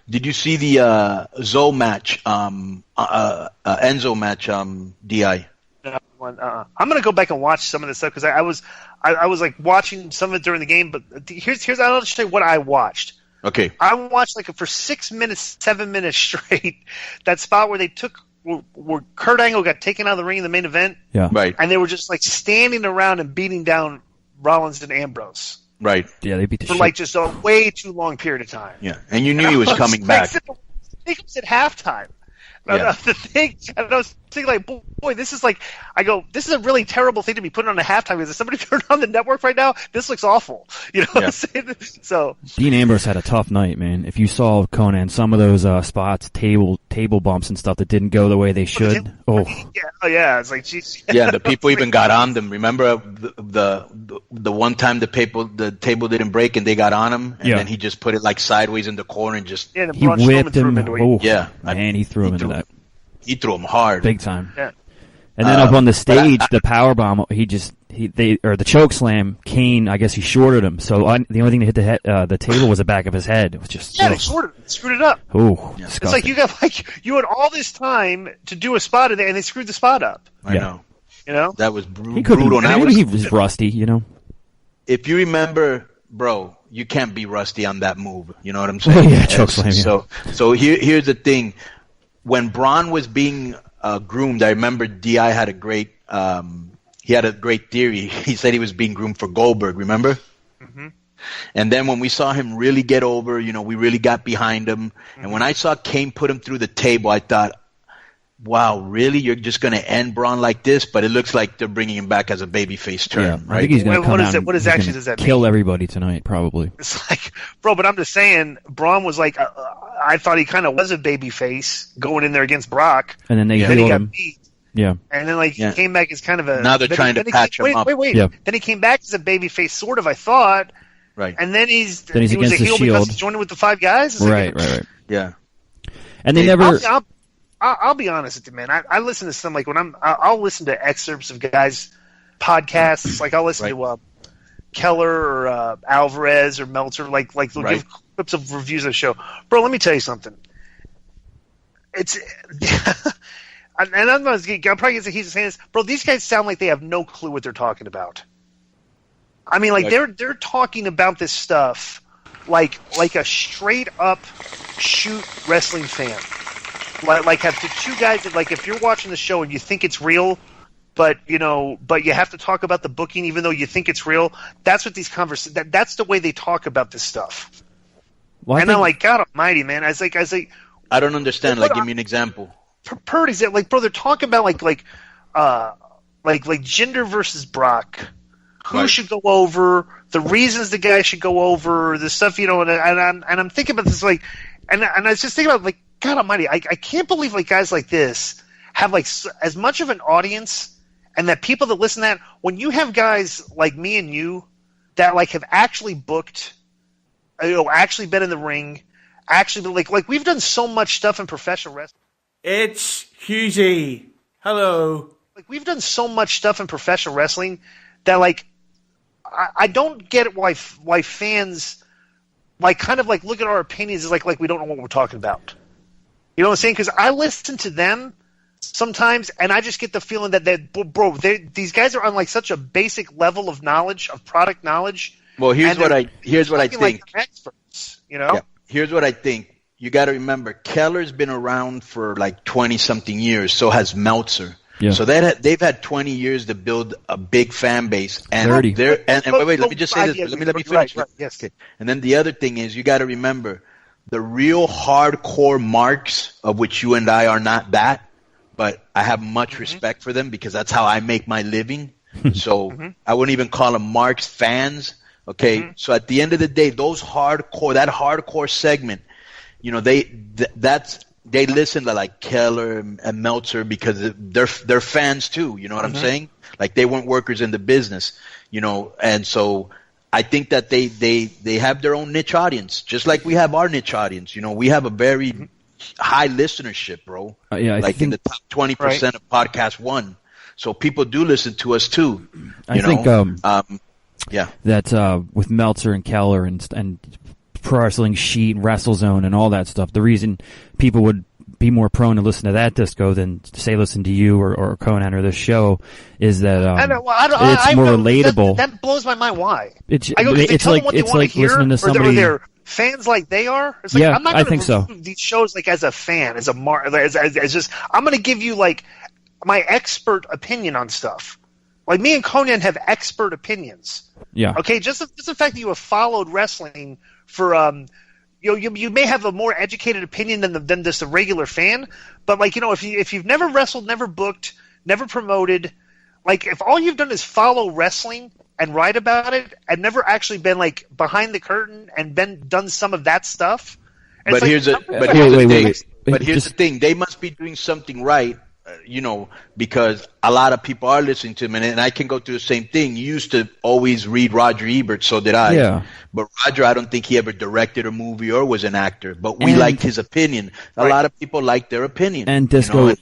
Did you see the Zoe match, Enzo match, Di? I'm gonna go back and watch some of this stuff because I was like watching some of it during the game. But here's I'll just tell you what I watched. Okay. I watched like for 6 minutes, 7 minutes straight that spot where they where Kurt Angle got taken out of the ring in the main event. Yeah. Right. And they were just like standing around and beating down Rollins and Ambrose. Right. Yeah, they beat the for shit. like just a way too long period of time. Yeah, and you knew he was coming back. I think it was at halftime. Yeah. The thing, and I was thinking, like, boy, this is like, this is a really terrible thing to be putting on a halftime. Because if somebody turned on the network right now, this looks awful. You know what I'm saying? So Dean Ambrose had a tough night, man. If you saw Conan, some of those spots, table bumps and stuff that didn't go the way they should. Yeah, it's like, geez. Yeah, the people even got on them. Remember the one time the table didn't break and they got on him, and then he just put it like sideways in the corner and just he whipped him. Man, he threw him into that. He threw him hard, big time. Yeah. And then up on the stage, the power bomb, or the choke slam. Kane, I guess he shorted him. So the only thing that hit the table was the back of his head. It was just they screwed it up. Oh, it's like you had all this time to do a spot and they screwed the spot up. I know. You know that was brutal. Maybe he was rusty. You know, if you remember, bro, you can't be rusty on that move. You know what I'm saying? Yeah, choke slam. Yeah. So here's the thing. When Braun was being groomed, I remember Di had a great theory. He said he was being groomed for Goldberg. Remember? Mm-hmm. And then when we saw him really get over, we really got behind him. Mm-hmm. And when I saw Kane put him through the table, I thought, wow, really? You're just going to end Braun like this? But it looks like they're bringing him back as a babyface turn, right? I think he's going to come out what exactly does that mean? Kill everybody tonight, probably. It's like, bro, but I'm just saying, Braun was like, I thought he kind of was a babyface going in there against Brock. And then he got beat. Yeah. And then, he came back as kind of a... Now they're trying to patch him up. Wait. Yeah. Then he came back as a babyface, sort of, I thought. Right. And then he against was a the heel Shield. because he's joining with the Five Guys. Right. Yeah. And they never... I'll be honest with you, man. I listen to some, like, I'll listen to excerpts of guys' podcasts. Like, I'll listen to Keller or Alvarez or Meltzer. Like they'll give clips of reviews of the show. Bro, let me tell you something. It's... and I'm probably going to he's saying this. Bro, these guys sound like they have no clue what they're talking about. I mean, they're talking about this stuff like a straight-up shoot wrestling fan. Like have two guys that, like, if you're watching the show and you think it's real, but you have to talk about the booking even though you think it's real. That's what these that's the way they talk about this stuff. Well, I'm like, God Almighty, man! I was like, I don't understand. Like, give me an example. Purdy's like, bro, they're talking about like Jinder versus Brock. Who should go over? The reasons the guy should go over. The stuff, and I'm thinking about this and I was just thinking about, like, God Almighty, I can't believe, like, guys like this have, like, as much of an audience, and that people that listen to that, when you have guys like me and you that, like, have actually booked, actually been in the ring, actually, like we've done so much stuff in professional wrestling. It's Husey. Hello. Like, we've done so much stuff in professional wrestling that, like, I don't get why fans, like, kind of, like, look at our opinions as like we don't know what we're talking about. You know what I'm saying? Because I listen to them sometimes, and I just get the feeling that these guys are on, like, such a basic level of knowledge, of product knowledge. Well, here's what I think. Like experts, Yeah. Here's what I think. You got to remember, Keller's been around for like 20-something years. So has Meltzer. Yeah. So they've had 20 years to build a big fan base. And 30. Wait, let me just say this. Let me finish. Right, yes. Okay. And then the other thing is, you got to remember, the real hardcore marks, of which you and I are not that, but I have much respect for them because that's how I make my living. So I wouldn't even call them marks, fans. Okay. So at the end of the day, that hardcore segment, they listen to, like, Keller and Meltzer because they're fans too. You know what I'm saying? Like, they weren't workers in the business, and so I think that they have their own niche audience, just like we have our niche audience. We have a very high listenership, bro. Yeah, like in the top 20% of Podcast One. So people do listen to us too. I think yeah. That with Meltzer and Keller and Pro Wrestling Sheet, WrestleZone, and all that stuff. The reason people would be more prone to listen to that disco than say listen to you or Conan or this show is that it's more relatable. That blows my mind. Why? It's like listening to somebody. Or they're fans like they are. It's like, yeah, I'm not I think so. These shows like as a fan, as just I'm going to give you like my expert opinion on stuff. Like me and Conan have expert opinions. Yeah. Okay. Just the fact that you have followed wrestling for you may have a more educated opinion than just a regular fan, but like if you've never wrestled, never booked, never promoted, like if all you've done is follow wrestling and write about it and never actually been like behind the curtain and done some of that stuff. But here's the thing: they must be doing something right. Because a lot of people are listening to him, and I can go through the same thing. You used to always read Roger Ebert, so did I. Yeah. But Roger, I don't think he ever directed a movie or was an actor, but we liked his opinion. A lot of people like their opinion. And Disco,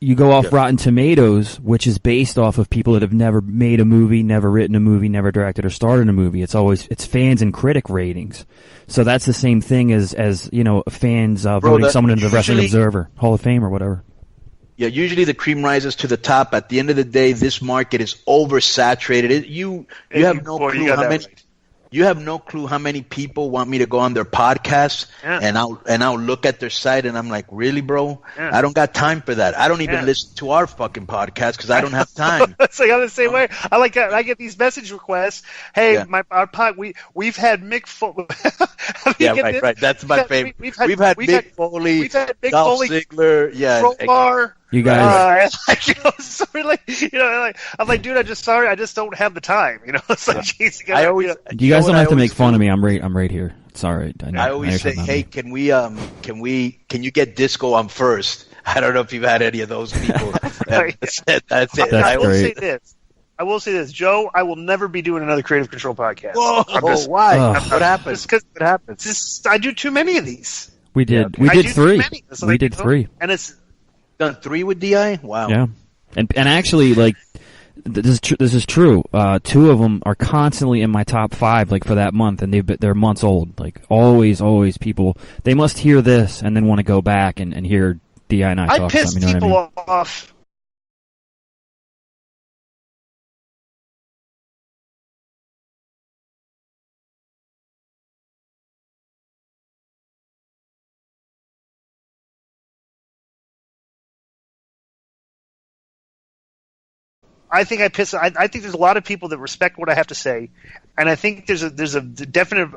you go off Rotten Tomatoes, which is based off of people that have never made a movie, never written a movie, never directed or starred a movie. It's fans and critic ratings. So that's the same thing as fans voting someone into the Wrestling Observer Hall of Fame or whatever. Yeah, usually the cream rises to the top. At the end of the day, this market is oversaturated. You have no clue how many. You have no clue how many people want me to go on their podcasts, and I'll look at their site and I'm like, really, bro? Yeah. I don't got time for that. I don't even listen to our fucking podcast because I don't have time. It's like I'm the same way. I get these message requests. Hey, our pod, we've had Mick Foley. Right. That's my favorite. We've had Mick Foley, Dolph Ziggler, Crowbar. You guys, I'm like, dude, I just don't have the time. It's like, geez, you guys don't have to make fun of me. I'm right here. It's all right. I always say, hey, can you get Disco on first? I don't know if you've had any of those people. That's it. I will say this, Joe. I will never be doing another Creative Control podcast. Whoa, why? What happened? Just because it happens. I do too many of these. We did 3. We did 3, and it's done 3 with DI. Wow. Yeah, and actually, like this is true. 2 of them are constantly in my top 5, like for that month, and they're months old. Like always people, they must hear this and then want to go back and hear DI and I talk. Piss people off. I think there's a lot of people that respect what I have to say, and I think there's a definite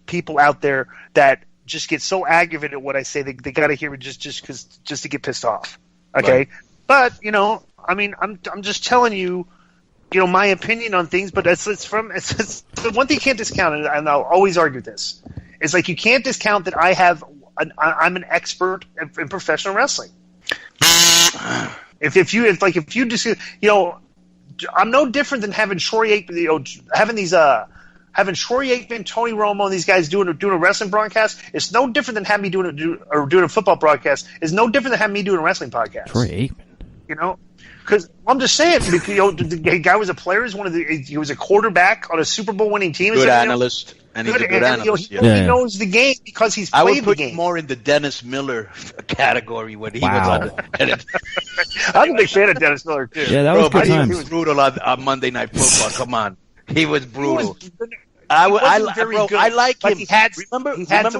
people out there that just get so aggravated at what I say they got to hear it just to get pissed off. Okay, right. But I'm just telling you, my opinion on things. But it's the one thing you can't discount, and I'll always argue this. It's like you can't discount that I'm an expert in professional wrestling. If you just I'm no different than having Troy Aikman, having Troy Aikman, Tony Romo, and these guys doing a wrestling broadcast. It's no different than having me doing a football broadcast. It's no different than having me doing a wrestling podcast. Troy Aikman, because I'm just saying, the guy was a player. He was a quarterback on a Super Bowl winning team. Good analyst. And he's a good analyst. He knows the game because he's played the game. I would put more in the Dennis Miller category when he was on the I'm a big fan of Dennis Miller, too. Yeah, that was good times. He was brutal on Monday Night Football. Come on. He was brutal. I like him. He had some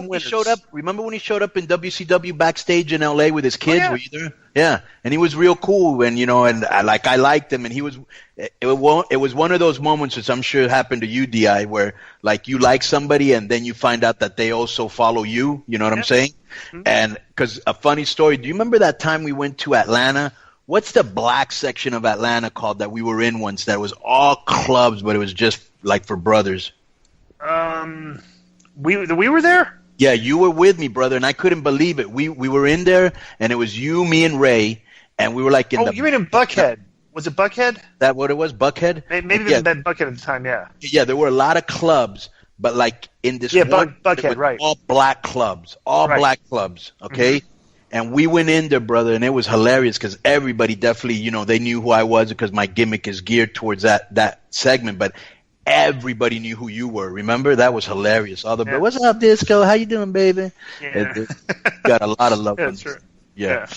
winners. Remember when he showed up in WCW backstage in LA with his kids? Were you there? Yeah, and he was real cool, and and I liked him, and he was. It was one of those moments, which I'm sure happened to you, Di, where like you like somebody, and then you find out that they also follow you. You know what I'm saying? Mm-hmm. And because a funny story. Do you remember that time we went to Atlanta? What's the black section of Atlanta called that we were in once? That was all clubs, but it was just like for brothers. We were there? Yeah, you were with me, brother, and I couldn't believe it. We were in there, and it was you, me, and Ray, and we were like in you mean in Buckhead. Was it Buckhead? That what it was, Buckhead? Maybe it was Buckhead at the time, yeah. Yeah, there were a lot of clubs, but like in this one, Buckhead, right. all black clubs, black clubs, okay? Mm-hmm. And we went in there, brother, and it was hilarious because everybody definitely, they knew who I was because my gimmick is geared towards that segment, but everybody knew who you were. Remember? That was hilarious. All the what's up, Disco? How you doing, baby? Yeah. Got a lot of love. That's right. Yeah.